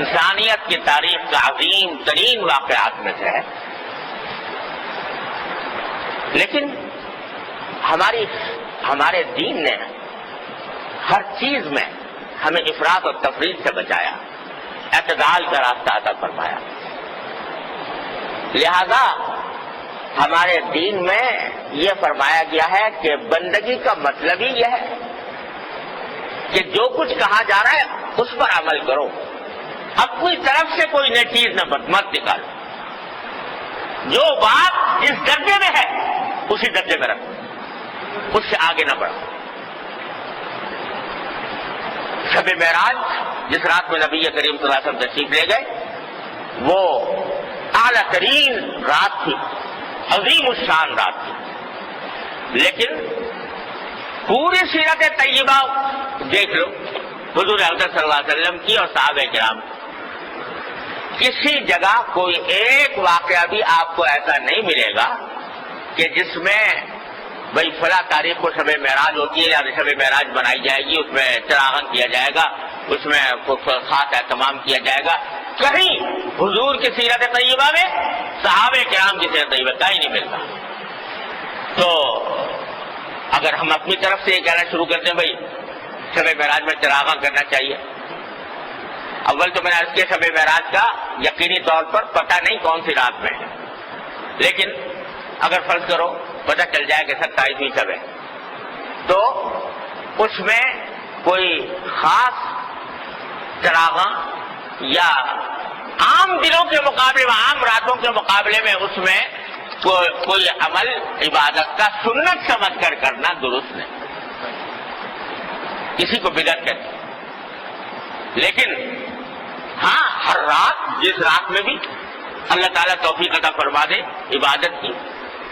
انسانیت کی تاریخ کا عظیم ترین واقعات میں سے ہے، لیکن ہمارے دین نے ہر چیز میں ہمیں افراط اور تفریط سے بچایا، اعتدال کا راستہ عطا فرمایا۔ لہذا ہمارے دین میں یہ فرمایا گیا ہے کہ بندگی کا مطلب ہی یہ ہے کہ جو کچھ کہا جا رہا ہے اس پر عمل کرو، اپنی طرف سے کوئی نئی چیز مت نکالو، جو بات جس درجے میں ہے اسی درجے میں رکھو، اس سے آگے نہ بڑھو۔ شب معراج جس رات میں نبی کریم صلی اللہ علیہ وسلم تشریف لے گئے وہ اعلیٰ ترین رات تھی، عظیم الشان رات تھی، لیکن پوری سیرت طیبہ دیکھ لو حضور اقدس صلی اللہ علیہ وسلم کی اور صحابہ کرام کی، کسی جگہ کوئی ایک واقعہ بھی آپ کو ایسا نہیں ملے گا کہ جس میں بھئی فلاں تاریخ کو شب معراج ہوتی ہے یا شب معراج بنائی جائے گی، اس میں چراغاں کیا جائے گا، اس میں خاص اہتمام کیا جائے گا۔ کہیں حضور کی سیرت طیبہ میں صحابہ کرام کی سیرت طیبہ کہیں نہیں ملتا۔ تو اگر ہم اپنی طرف سے یہ کہنا شروع کرتے ہیں بھئی شب معراج میں چراغاں کرنا چاہیے، اول تو میں نے عرض کیا شب معراج کا یقینی طور پر پتہ نہیں کون سی رات میں ہے، لیکن اگر فرض کرو پتہ چل جائے کہ 27ویں شب ہے تو اس میں کوئی خاص چراغاں یا عام دنوں کے مقابلے میں، عام راتوں کے مقابلے میں اس میں کوئی عمل عبادت کا سنت سمجھ کر کرنا درست نہیں، کسی کو بدعت کہتے ہیں۔ لیکن ہاں ہر رات جس رات میں بھی اللہ تعالیٰ توفیق عطا فرما دے عبادت کی،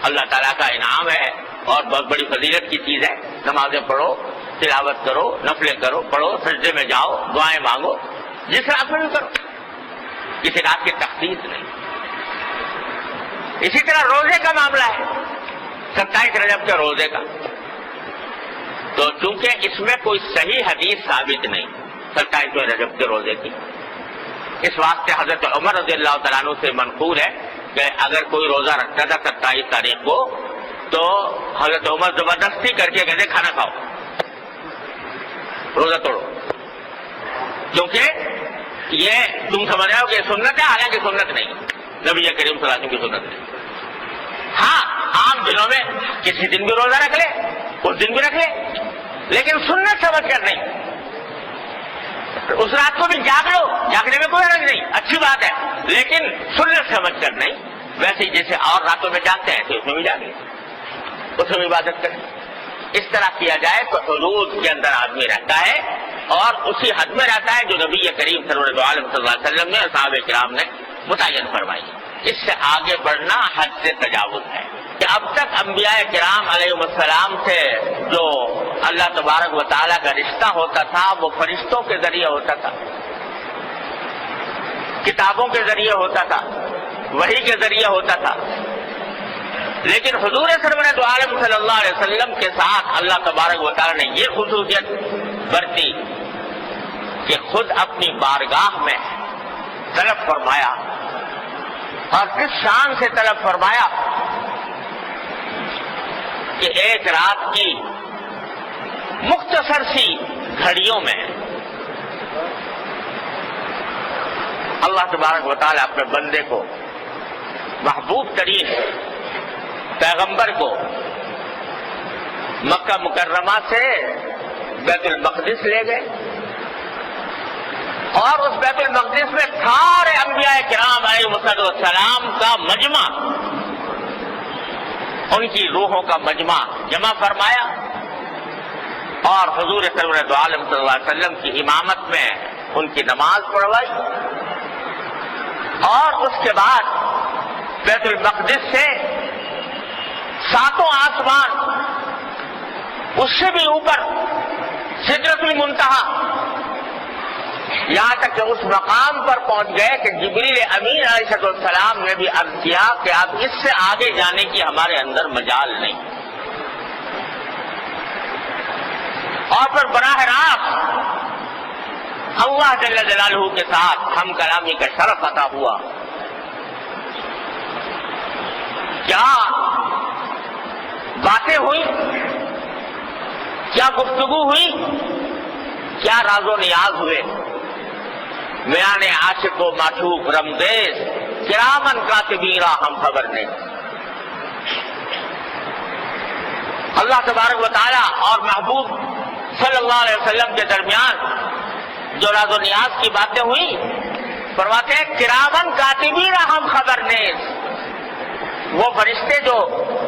اللہ تعالیٰ کا انعام ہے اور بہت بڑی فضیلت کی چیز ہے، نمازیں پڑھو، تلاوت کرو، نفلیں کرو، پڑھو، سجدے میں جاؤ، دعائیں مانگو، جس رات میں بھی کرو، کسی رات کی تخصیص نہیں۔ اسی طرح روزے کا معاملہ ہے، 27 رجب کے روزے کا، تو چونکہ اس میں کوئی صحیح حدیث ثابت نہیں 27 رجب کے روزے کی، اس واسطے حضرت عمر رضی اللہ تعالیٰ عنہ سے منقول ہے کہ اگر کوئی روزہ رکھتا تھا 27 تاریخ کو تو حضرت عمر زبردستی کر کے کہتے کھانا کھاؤ، روزہ توڑو، کیونکہ یہ تم سمجھ رہے ہو کہ سنت ہے، حالانکہ سنت نہیں، نبی کریم صلی اللہ علیہ وسلم کی سنت نہیں۔ ہاں عام دنوں میں کسی دن بھی روزہ رکھ لے، اس دن بھی رکھ لے، لیکن سنت سمجھ کر نہیں۔ اس رات کو بھی جاگ لو، جاگنے میں کوئی حرج نہیں، اچھی بات ہے، لیکن سنت سمجھ کر نہیں۔ ویسے جیسے اور راتوں میں جاگتے ہیں تو اس میں بھی جاگیں، اس میں بھی عبادت کریں۔ اس طرح کیا جائے تو حدود کے اندر آدمی رہتا ہے اور اسی حد میں رہتا ہے جو نبی کریم صلی اللہ علیہ وسلم نے اور صحابہ کرام نے متعین فرمائی۔ اس سے آگے بڑھنا حد سے تجاوز ہے کہ اب تک انبیاء کرام علیہ السلام سے جو اللہ تبارک و تعالیٰ کا رشتہ ہوتا تھا وہ فرشتوں کے ذریعے ہوتا تھا، کتابوں کے ذریعے ہوتا تھا، وحی کے ذریعے ہوتا تھا، لیکن حضور سرورت عالم صلی اللہ علیہ وسلم کے ساتھ اللہ تبارک و تعالیٰ نے یہ خصوصیت برتی کہ خود اپنی بارگاہ میں طلب فرمایا، اور کس شان سے طلب فرمایا کہ ایک رات کی مختصر سی گھڑیوں میں اللہ تبارک و تعالیٰ اپنے بندے کو، محبوب ترین پیغمبر کو مکہ مکرمہ سے بیت المقدس لے گئے، اور اس بیت المقدس میں سارے انبیاء کرام علیہ السلام کا مجمع، ان کی روحوں کا مجمع جمع فرمایا، اور حضور سرورت عالم صلی اللہ علیہ وسلم کی امامت میں ان کی نماز پڑھوائی، اور اس کے بعد بیت المقدس سے ساتوں آسمان، اس سے بھی اوپر سدرۃ المنتہا، یہاں تک کہ اس مقام پر پہنچ گئے کہ جبریل امین علیہ السلام نے بھی عرض کیا کہ اب اس سے آگے جانے کی ہمارے اندر مجال نہیں، اور پھر براہ راست اللہ جل جلالہ کے ساتھ ہم کلامی کا شرف عطا ہوا. کیا باتیں ہوئی، کیا گفتگو ہوئی، کیا راز و نیاز ہوئے. میان عاشق و معشوق رمزیز کرامن کاتبین ہم خبر نے. اللہ تبارک و تعالی اور محبوب صلی اللہ علیہ وسلم کے درمیان جو راز و نیاز کی باتیں ہوئی، فرماتے ہیں کرامن کاتبین ہم خبر نیز. وہ فرشتے جو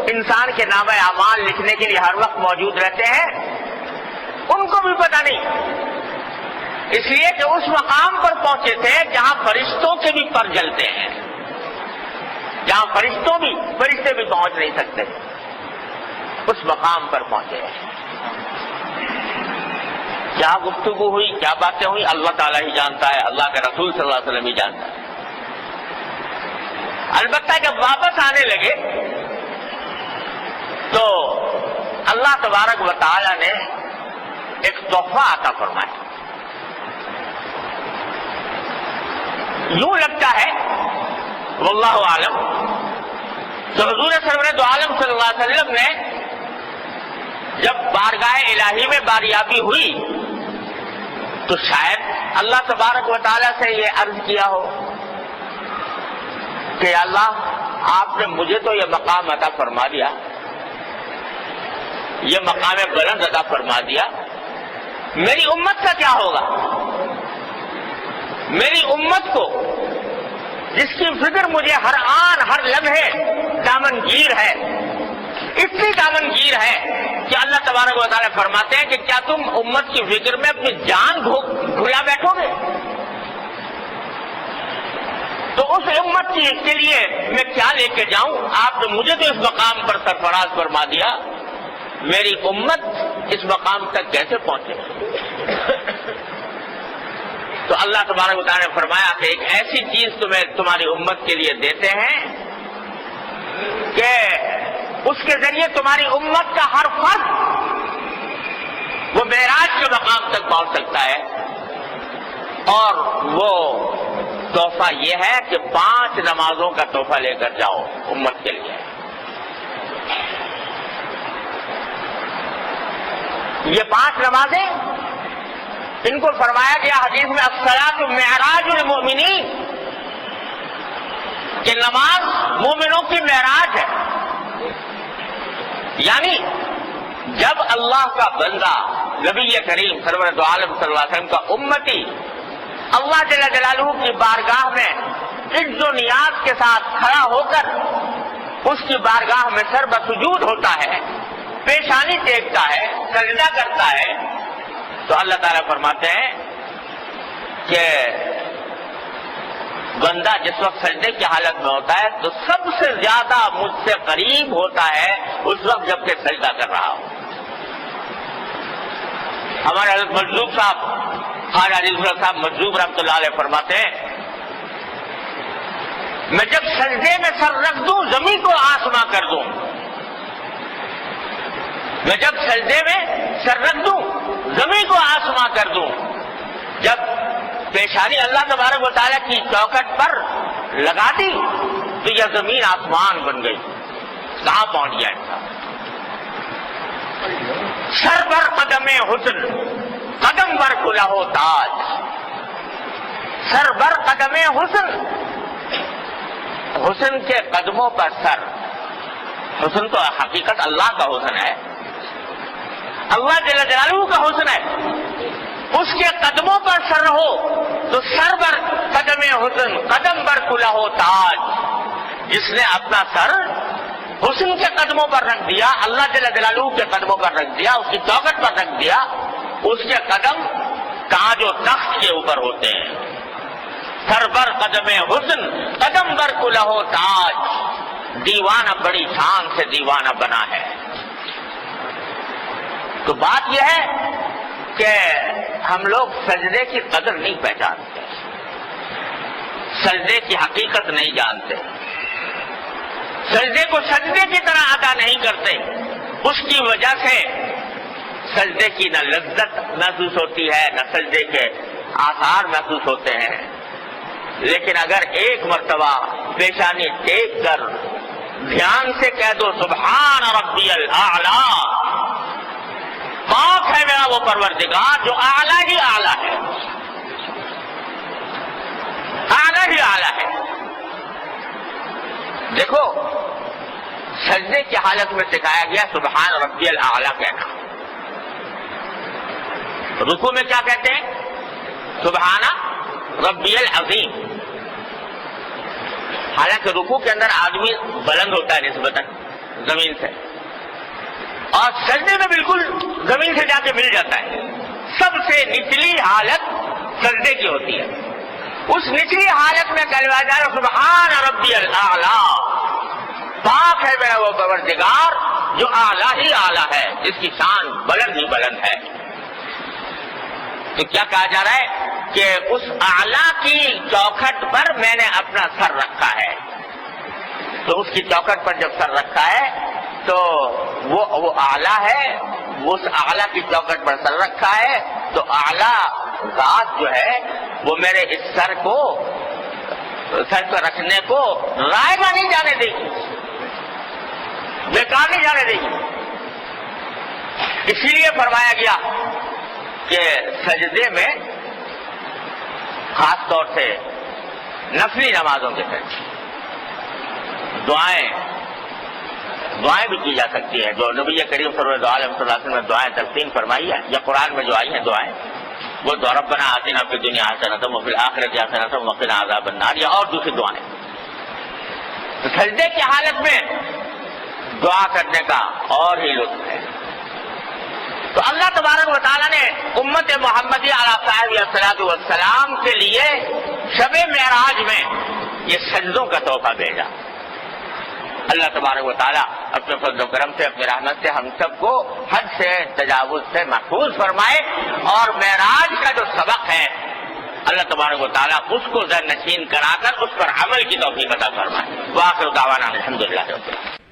انسان کے نام اعمال لکھنے کے لیے ہر وقت موجود رہتے ہیں، ان کو بھی پتہ نہیں، اس لیے کہ اس مقام پر پہنچے تھے جہاں فرشتوں کے بھی پر جلتے ہیں، جہاں فرشتے بھی پہنچ نہیں سکتے. اس مقام پر پہنچے. کیا گفتگو ہوئی، کیا باتیں ہوئی، اللہ تعالیٰ ہی جانتا ہے، اللہ کے رسول صلی اللہ علیہ وسلم ہی جانتا ہے. البتہ جب واپس آنے لگے تو اللہ تبارک و تعالیٰ نے ایک تحفہ عطا فرمایا. یوں لگتا ہے واللہ عالم تو حضور سرور دو عالم صلی اللہ علیہ وسلم نے جب بارگاہ الہی میں باریابی ہوئی تو شاید اللہ تبارک و تعالیٰ سے یہ عرض کیا ہو کہ اللہ آپ نے مجھے تو یہ مقام عطا فرما دیا، یہ مقام بلند عطا فرما دیا، میری امت کا کیا ہوگا؟ میری امت کو جس کی فکر مجھے ہر آن ہر لمحے دامنگیر ہے، اتنی دامنگیر ہے کہ اللہ تبارک و تعالیٰ فرماتے ہیں کہ کیا تم امت کی فکر میں اپنی جان بھلا بیٹھو گے؟ تو اس امت کے لیے میں کیا لے کے جاؤں؟ آپ نے مجھے تو اس مقام پر سرفراز فرما دیا، میری امت اس مقام تک کیسے پہنچے؟ تو اللہ تبارک و تعالیٰ نے فرمایا کہ ایک ایسی چیز تمہاری امت کے لیے دیتے ہیں کہ اس کے ذریعے تمہاری امت کا ہر فرد وہ معراج کے مقام تک پہنچ سکتا ہے. اور وہ تحفہ یہ ہے کہ 5 نمازوں کا تحفہ لے کر جاؤ امت کے لیے. یہ 5 نمازیں، ان کو فرمایا گیا حدیث میں الصلاۃ معراج المؤمنین، کہ نماز مومنوں کی معراج ہے. یعنی جب اللہ کا بندہ نبی کریم سرور دو عالم صلی اللہ علیہ وسلم کا امتی اللہ جل جلالہ کی بارگاہ میں عز و نیاز کے ساتھ کھڑا ہو کر اس کی بارگاہ میں سر بسجود ہوتا ہے، پیشانی ٹیکتا ہے، سجدہ کرتا ہے، تو اللہ تعالیٰ فرماتے ہیں کہ بندہ جس وقت سجدے کی حالت میں ہوتا ہے تو سب سے زیادہ مجھ سے قریب ہوتا ہے اس وقت جب کہ سجدہ کر رہا ہو. ہمارے حضرت مجذوب صاحب خواجہ عزیز اللہ صاحب مجذوب رحمۃ اللہ علیہ فرماتے ہیں میں جب سجدے میں سر رکھ دوں زمین کو آسماں کر دوں، میں جب سجدے میں سر رکھ دوں زمین کو آسماں کر دوں، جب پیشانی اللہ تبارک و تعالیٰ کی چوکٹ پر لگا دی تو یہ زمین آسمان بن گئی. کہاں پہنچ گیا انسان؟ سر بر قدم حسن قدم بر کلہ تاج. سر بر قدم حسن، حسن کے قدموں پر سر. حسن تو حقیقت اللہ کا حسن ہے، اللہ جل جلالہ کا حسن ہے. اس کے قدموں پر سر ہو تو سر بر قدم حسن قدم بر کلہ تاج. جس نے اپنا سر حسن کے قدموں پر رکھ دیا، اللہ جل جلالہ کے قدموں پر رکھ دیا، اس کی چوکٹ پر رکھ دیا، اس کے قدم تاج و تخت کے اوپر ہوتے ہیں. سر بر قدم حسن قدم بر کلہ تاج. دیوانہ بڑی شان سے دیوانہ بنا ہے. تو بات یہ ہے کہ ہم لوگ سجدے کی قدر نہیں پہچانتے، سجدے کی حقیقت نہیں جانتے، سجدے کو سجدے کی طرح ادا نہیں کرتے. اس کی وجہ سے سجدے کی نہ لذت محسوس ہوتی ہے، نہ سجدے کے آثار محسوس ہوتے ہیں، لیکن اگر ایک مرتبہ پیشانی ٹیک کر دھیان سے کہہ دو سبحان ربی الاعلی، پاک ہے میرا وہ پروردگار جو اعلیٰ ہی اعلیٰ ہے، اعلیٰ ہی اعلیٰ ہے۔ دیکھو سجدے کی حالت میں سکھایا گیا سبحان ربی الاعلی کہنا، رکوع میں کیا کہتے ہیں؟ سبحان ربی العظیم۔ حالانکہ رکوع کے اندر آدمی بلند ہوتا ہے نسبتاً زمین سے، اور سجدے میں بالکل زمین سے جا کے مل جاتا ہے۔ سب سے نچلی حالت سجدے کی ہوتی ہے، اس نچلی حالت میں کہا جا رہا سبحان ربی الاعلی، پاک ہے میرا وہ پروردگار جو اعلیٰ ہی اعلیٰ ہے، جس کی شان بلند ہی بلند ہے۔ تو کیا کہا جا رہا ہے کہ اس اعلیٰ کی چوکھٹ پر میں نے اپنا سر رکھا ہے، تو اس کی چوکھٹ پر جب سر رکھا ہے تو وہ اعلیٰ ہے، اس اعلیٰ کی چوکھٹ پر سر رکھا ہے، تو اعلیٰ ذات جو ہے وہ میرے اس سر کو رکھنے کو رائے گا نہیں جانے دے گی، بیکار نہیں جانے دے گی۔ اسی لیے فرمایا گیا کہ سجدے میں خاص طور سے نفلی نمازوں کے ساتھ دعائیں بھی کی جا سکتی ہیں، جو نبی کریم صلی اللہ علیہ وسلم نے دعائیں تلقین فرمائی ہیں یا قرآن میں جو آئی ہیں دعائیں، وہ دعا ربنا آتنا فی الدنیا حسنۃ وفی الآخرۃ حسنۃ وقنا عذاب النار، یا اور دوسری دعائیں۔ تو سجدے کی حالت میں دعا کرنے کا اور ہی لطف ہے۔ تو اللہ تبارک و تعالیٰ نے امت محمدی علیہ الصلوۃ والسلام کے لیے شب معراج میں یہ سجدوں کا تحفہ بھیجا۔ اللہ تبارک و تعالیٰ اپنے فضل و کرم سے، اپنی رحمت سے ہم سب کو حد سے تجاوز سے محفوظ فرمائے، اور معراج کا جو سبق ہے اللہ تبارک و تعالیٰ اس کو ذہن نشین کرا کر اس پر عمل کی توفیق عطا فرمائے۔ وآخر دعوانا الحمدللہ رب العالمین۔